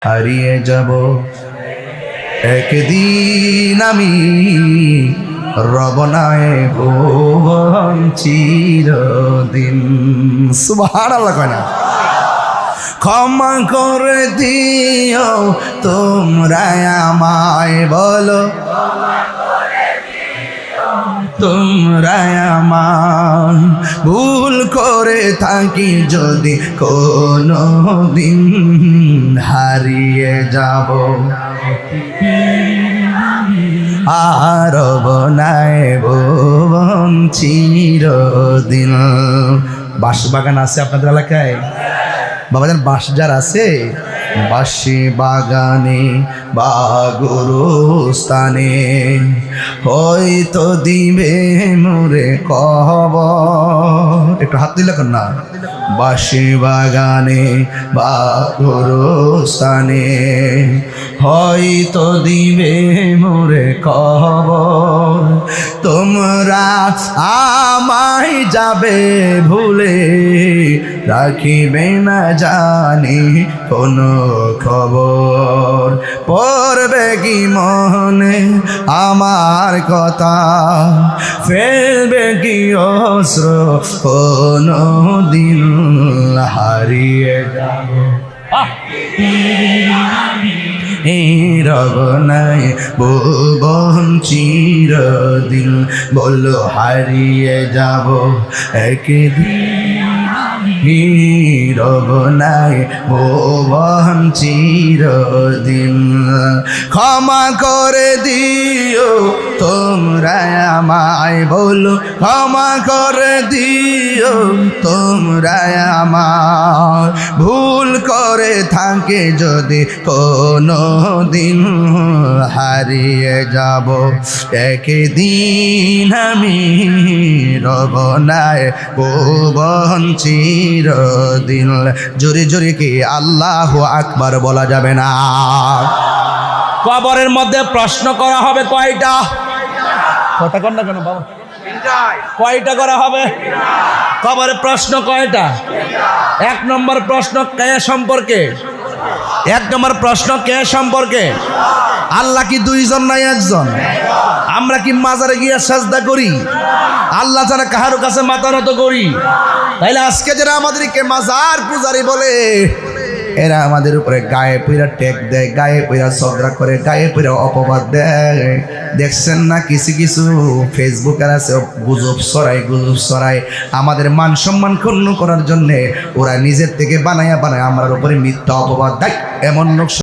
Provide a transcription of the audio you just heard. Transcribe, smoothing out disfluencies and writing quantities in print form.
হারিয়ে যাব একদিন আমি রবনায় ভুবন চিরদিন। সুবহানাল্লাহ কয় না? ক্ষমা করে দিও তোমরা আমায়, বলো তোমরা আমায়, ভুল করে থাকি যদি কোনো দিন হারিয়ে যাব আর বনায় ভুবন চিরদিন। বাঁশ বাগান আছে আপনাদের এলাকায়? বাবাজান বাঁশঝাড় আছে? বাঁশি বাগানে বা গুরুস্থানে হয়তো দিবে মোরে কবর। একটু হাত দিলে না। বাঁশি বাগানে বা গুরুস্থানে হয়তো দিবে মোরে কবর। তোমরা আমায় যাবে ভুলে, রাখিবে না জানি কোনো খবর। পড়বে কি মনে আমার কথা, ফেলবে কি অস্ত্র কোনো দিন হারিয়ে যাব রবনায় ভুবন চিরদিন। বলো হারিয়ে যাব একদিন রবনায় ভুবন চিরদিন। ক্ষমা করে দিও তোমরা আমায়, বলো ক্ষমা করে দিও তোমরা আমায়, ভুল করে থাকে যদি কোনো দিন হারিয়ে যাব একদিন আমি রবনায় ভুবন চিরদিন। জোরে জোরে কি আল্লাহু আকবার বলা যাবে না? কবরের মধ্যে প্রশ্ন করা হবে কয়টা? কথা কর না কেন বাবা? কয়টা করা হবে কবরে প্রশ্ন? কয়টা? এক নম্বর প্রশ্ন কে সম্পর্কে? এক নম্বর প্রশ্ন কে সম্পর্কে? আল্লাহ কি দুইজন নাই একজন? আমরা কি মাজারে গিয়ে সাজদা করি? আল্লাহ ছাড়া কাহার কাছে মাথা নত করি? তাইলে আজকে যারা আমাদেরকে মাজার পূজারি বলে, এরা আমাদের উপরে গায়ে পইরা টেক দেয়, গায়ে পইরা ঝগড়া করে, গায়ে পইরা অপবাদ দেয়। দেখছেন না কিছু কিছু ফেসবুকের আছে গুজব ছড়ায় আমাদের মান সম্মান ক্ষুণ্ণ করার জন্যে। ওরা নিজের থেকে বানায়া বানায় আমার উপরে মিথ্যা অপবাদ দেয়। এমন লোক